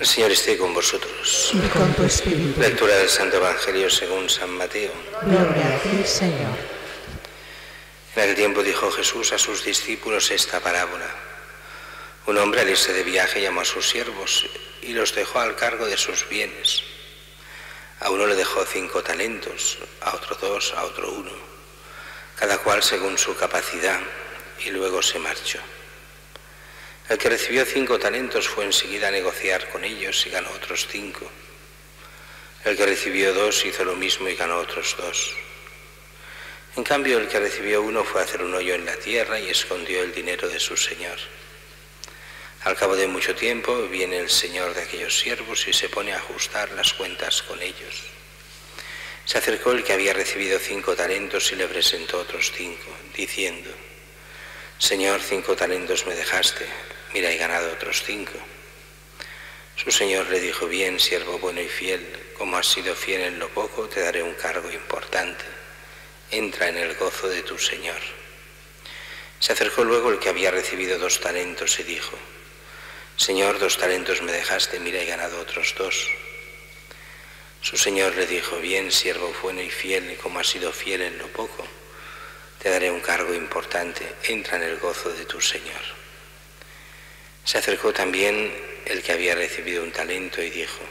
El Señor esté con vosotros. Y con tu espíritu. Lectura del Santo Evangelio según San Mateo. Gloria a ti, Señor. En aquel tiempo dijo Jesús a sus discípulos esta parábola. Un hombre al irse de viaje llamó a sus siervos y los dejó al cargo de sus bienes. A uno le dejó 5 talentos, a otro 2, a otro 1, cada cual según su capacidad, y luego se marchó. El que recibió 5 talentos fue enseguida a negociar con ellos y ganó otros 5. El que recibió 2 hizo lo mismo y ganó otros 2. En cambio, el que recibió 1 fue a hacer un hoyo en la tierra y escondió el dinero de su señor. Al cabo de mucho tiempo viene el señor de aquellos siervos y se pone a ajustar las cuentas con ellos. Se acercó el que había recibido 5 talentos y le presentó otros 5, diciendo: Señor, 5 talentos me dejaste, mira, he ganado otros 5. Su señor le dijo: bien, siervo bueno y fiel, como has sido fiel en lo poco, te daré un cargo importante. Entra en el gozo de tu señor. Se acercó luego el que había recibido 2 talentos y dijo: Señor, 2 talentos me dejaste, mira, he ganado otros 2. Su señor le dijo: bien, siervo bueno y fiel, y como has sido fiel en lo poco, te daré un cargo importante, entra en el gozo de tu señor. Se acercó también el que había recibido 1 talento y dijo: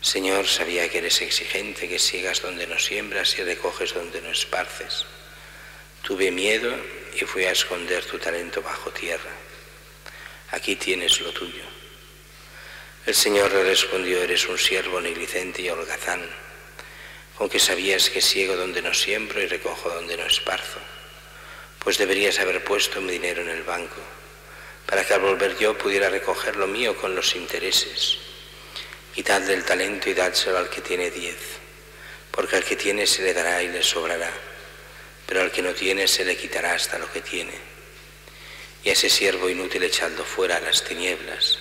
Señor, sabía que eres exigente, que siegas donde no siembras y recoges donde no esparces. Tuve miedo y fui a esconder tu talento bajo tierra. Aquí tienes lo tuyo. El Señor le respondió: eres un siervo negligente y holgazán, con que sabías que siego donde no siembro y recojo donde no esparzo. Pues deberías haber puesto mi dinero en el banco, para que al volver yo pudiera recoger lo mío con los intereses. Quitad del talento y dádselo al que tiene 10, porque al que tiene se le dará y le sobrará, pero al que no tiene se le quitará hasta lo que tiene. Y a ese siervo inútil echadlo fuera a las tinieblas.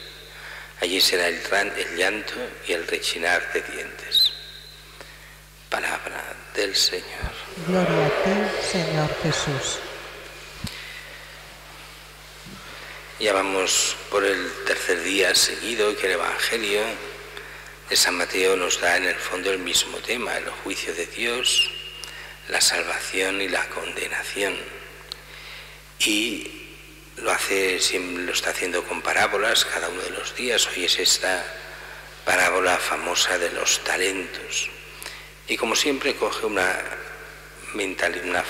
Allí será el llanto y el rechinar de dientes. Palabra del Señor. Gloria a ti, Señor Jesús. Ya vamos por el tercer día seguido que el Evangelio de San Mateo nos da en el fondo el mismo tema, el juicio de Dios, la salvación y la condenación. Y lo está haciendo con parábolas cada uno de los días. Hoy es esta parábola famosa de los talentos. Y como siempre coge una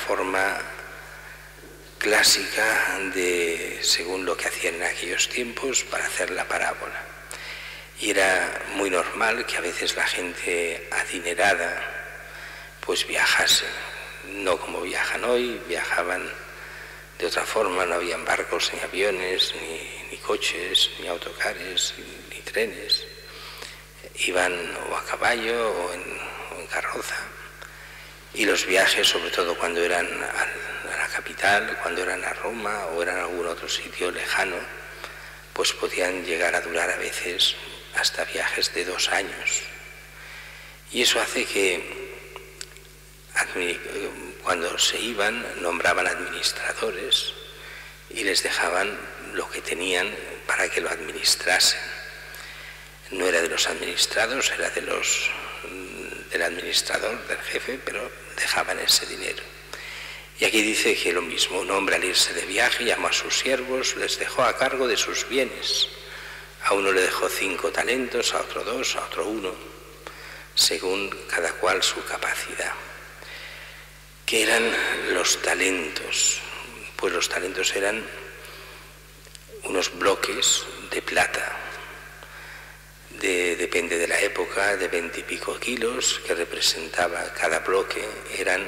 forma clásica según lo que hacían en aquellos tiempos para hacer la parábola. Y era muy normal que a veces la gente adinerada pues viajase, no como viajan hoy, viajaban de otra forma, no habían barcos, ni aviones, ni coches, ni autocares, ni trenes. Iban o a caballo o en carroza. Y los viajes, sobre todo cuando eran a la capital, cuando eran a Roma o eran a algún otro sitio lejano, pues podían llegar a durar a veces hasta viajes de 2 años. Y eso hace que cuando se iban nombraban administradores y les dejaban lo que tenían para que lo administrasen. No era de los administrados, era del administrador, del jefe, pero dejaban ese dinero. Y aquí dice que lo mismo, un hombre al irse de viaje llamó a sus siervos, les dejó a cargo de sus bienes. A uno le dejó 5 talentos, a otro 2, a otro 1, según cada cual su capacidad. ¿Qué eran los talentos? Pues los talentos eran unos bloques de plata, depende de la época, de 20 y pico kilos, que representaba cada bloque, eran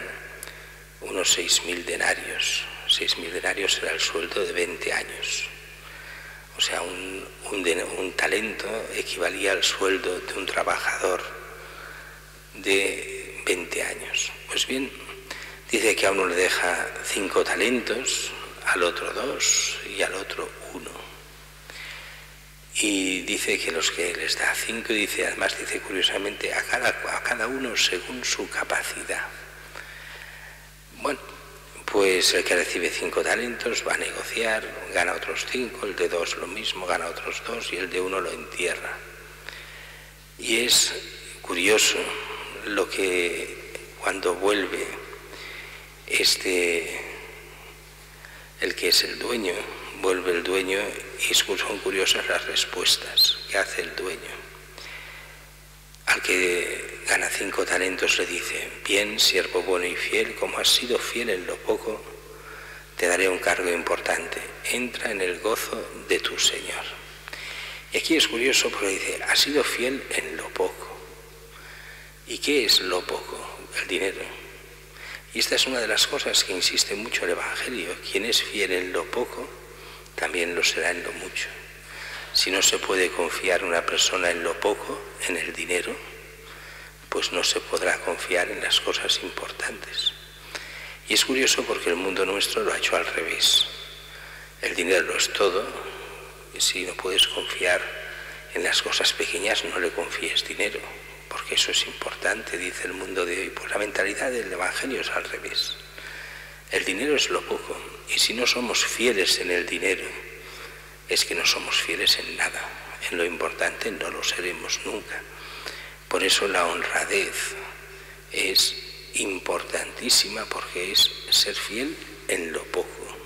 unos 6.000 denarios. 6.000 denarios era el sueldo de 20 años. O sea, un talento equivalía al sueldo de un trabajador de 20 años. Pues bien, dice que a uno le deja 5 talentos, al otro 2 y al otro 1. Y dice que los que les da 5, además dice curiosamente, a cada uno según su capacidad. Bueno, pues el que recibe 5 talentos va a negociar, gana otros 5, el de 2 lo mismo, gana otros 2 y el de 1 lo entierra. Y es curioso lo que cuando vuelve el que es el dueño, vuelve el dueño y son curiosas las respuestas que hace el dueño. Al que gana 5 talentos le dice: bien, siervo bueno y fiel, como has sido fiel en lo poco, te daré un cargo importante. Entra en el gozo de tu Señor. Y aquí es curioso porque dice: has sido fiel en lo poco. ¿Y qué es lo poco? El dinero. Y esta es una de las cosas que insiste mucho el Evangelio. Quien es fiel en lo poco, también lo será en lo mucho. Si no se puede confiar una persona en lo poco, en el dinero, pues no se podrá confiar en las cosas importantes. Y es curioso porque el mundo nuestro lo ha hecho al revés. El dinero lo es todo, y si no puedes confiar en las cosas pequeñas, no le confíes dinero, porque eso es importante, dice el mundo de hoy. Pues la mentalidad del Evangelio es al revés. El dinero es lo poco, y si no somos fieles en el dinero, es que no somos fieles en nada. En lo importante no lo seremos nunca. Por eso la honradez es importantísima, porque es ser fiel en lo poco.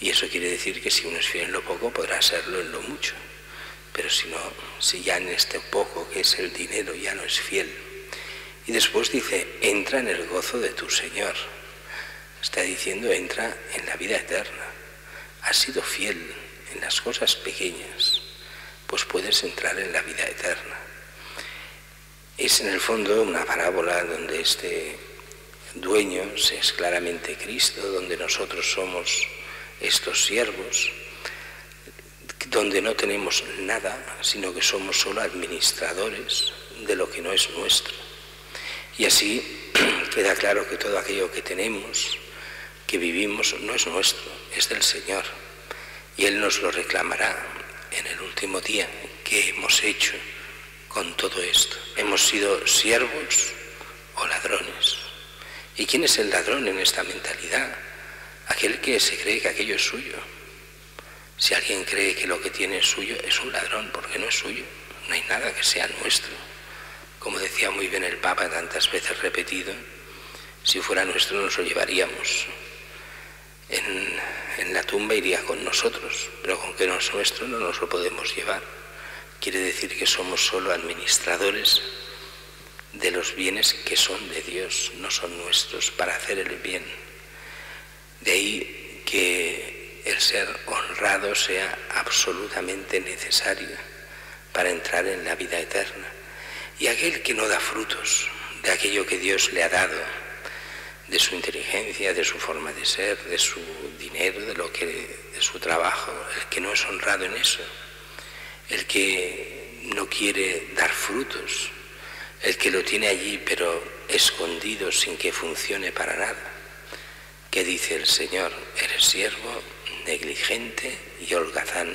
Y eso quiere decir que si uno es fiel en lo poco, podrá serlo en lo mucho. Pero si no, si ya en este poco que es el dinero ya no es fiel. Y después dice: entra en el gozo de tu Señor. Está diciendo: entra en la vida eterna. Has sido fiel en las cosas pequeñas, pues puedes entrar en la vida eterna. Es en el fondo una parábola donde este dueño es claramente Cristo, donde nosotros somos estos siervos, donde no tenemos nada, sino que somos solo administradores de lo que no es nuestro. Y así queda claro que todo aquello que tenemos, que vivimos, no es nuestro, es del Señor. Y Él nos lo reclamará en el último día. ¿Qué hemos hecho con todo esto? ¿Hemos sido siervos o ladrones? ¿Y quién es el ladrón en esta mentalidad? Aquel que se cree que aquello es suyo. Si alguien cree que lo que tiene es suyo, es un ladrón, porque no es suyo. No hay nada que sea nuestro. Como decía muy bien el Papa, tantas veces repetido, si fuera nuestro nos lo llevaríamos. En la tumba iría con nosotros, pero con que no es nuestro no nos lo podemos llevar. Quiere decir que somos solo administradores de los bienes que son de Dios, no son nuestros, para hacer el bien. De ahí que el ser honrado sea absolutamente necesario para entrar en la vida eterna. Y aquel que no da frutos de aquello que Dios le ha dado, de su inteligencia, de su forma de ser, de su dinero, de su trabajo, el que no es honrado en eso, el que no quiere dar frutos, el que lo tiene allí pero escondido sin que funcione para nada. ¿Qué dice el Señor? Eres siervo negligente y holgazán.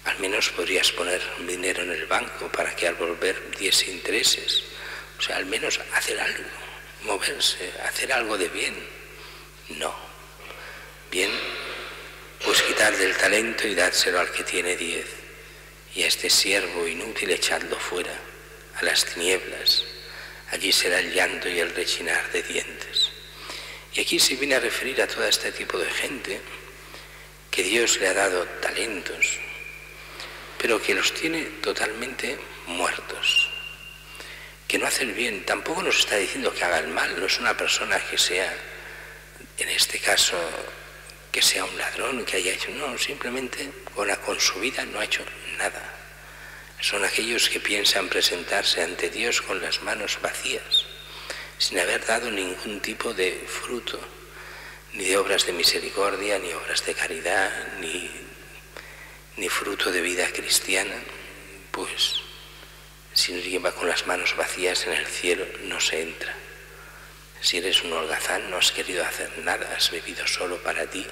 Al menos podrías poner dinero en el banco para que al volver diese intereses. O sea, al menos hacer algo, moverse, hacer algo de bien. No. Bien, pues quitar del talento y dárselo al que tiene 10. Y a este siervo inútil echadlo fuera, a las tinieblas. Allí será el llanto y el rechinar de dientes. Y aquí se viene a referir a todo este tipo de gente que Dios le ha dado talentos, pero que los tiene totalmente muertos, que no hace el bien. Tampoco nos está diciendo que haga el mal, no es una persona que sea, en este caso, que sea un ladrón, que haya hecho, no, simplemente con su vida no ha hecho nada. Son aquellos que piensan presentarse ante Dios con las manos vacías, sin haber dado ningún tipo de fruto, ni de obras de misericordia, ni obras de caridad, ni fruto de vida cristiana. Pues si no lleva con las manos vacías, en el cielo no se entra. Si eres un holgazán, no has querido hacer nada, has vivido solo para ti.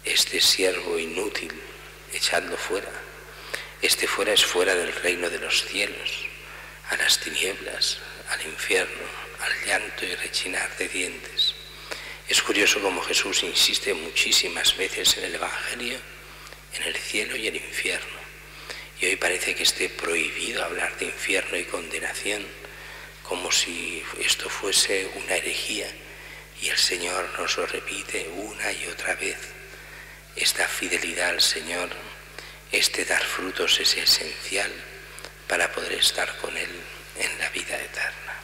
Este siervo inútil, echadlo fuera. Este fuera es fuera del reino de los cielos, a las tinieblas, al infierno, al llanto y rechinar de dientes. Es curioso como Jesús insiste muchísimas veces en el Evangelio en el cielo y el infierno. Y hoy parece que esté prohibido hablar de infierno y condenación, como si esto fuese una herejía. Y el Señor nos lo repite una y otra vez. Esta fidelidad al Señor, este dar frutos es esencial para poder estar con Él en la vida eterna.